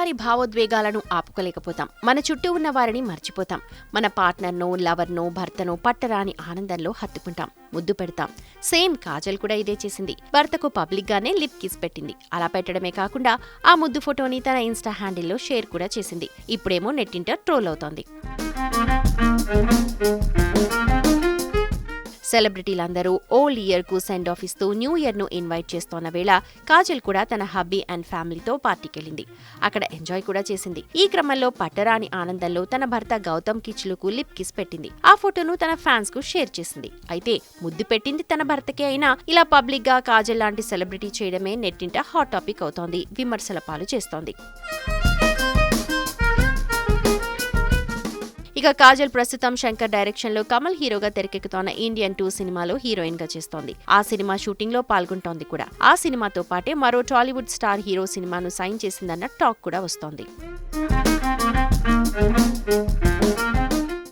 ఒక్కోసారి భావోద్వేగాలను ఆపుకోలేకపోతాం. మన చుట్టూ ఉన్న వారిని మర్చిపోతాం. మన పార్ట్నర్నో, లవర్నో, భర్తనో పట్టరాని ఆనందంలో హత్తుకుంటాం, ముద్దు పెడతాం. సేమ్ కాజల్ కూడా ఇదే చేసింది. భర్తకు పబ్లిక్ గానే లిప్ కిస్ పెట్టింది. అలా పెట్టడమే కాకుండా ఆ ముద్దు ఫోటోని తన ఇన్స్టా హ్యాండిల్లో షేర్ కూడా చేసింది. ఇప్పుడేమో నెట్టింట ట్రోల్ అవుతోంది. సెలబ్రిటీలందరూ ఓల్డ్ ఇయర్ కు సెండ్ ఆఫ్ ఇస్తూ న్యూ ఇయర్ ను ఇన్వైట్ చేస్తోన్న వేళ కాజల్ కూడా తన హబ్బీ అండ్ ఫ్యామిలీతో పార్టీకెళ్లింది. అక్కడ ఎంజాయ్ కూడా చేసింది. ఈ క్రమంలో పట్టరాని ఆనందంలో తన భర్త గౌతమ్ కిచ్లుకు లిప్ కిస్ పెట్టింది. ఆ ఫోటోను తన ఫ్యాన్స్ కు షేర్ చేసింది. అయితే ముద్దు పెట్టింది తన భర్తకే అయినా ఇలా పబ్లిక్ గా కాజల్ లాంటి సెలబ్రిటీ చేయడమే నెట్టింట హాట్ టాపిక్ అవుతోంది, విమర్శల పాలు చేస్తోంది. ఇక కాజల్ ప్రస్తుతం శంకర్ డైరెక్షన్ లో కమల్ హీరోగా తెరకెక్కుతోన్న ఇండియన్ 2 సినిమాలో హీరోయిన్ గా చేస్తోంది. ఆ సినిమా షూటింగ్ లో పాల్గొంటోంది కూడా. ఆ సినిమాతో పాటే మరో టాలీవుడ్ స్టార్ హీరో సినిమాను సైన్ చేసిందన్న టాక్ కూడా వస్తోంది.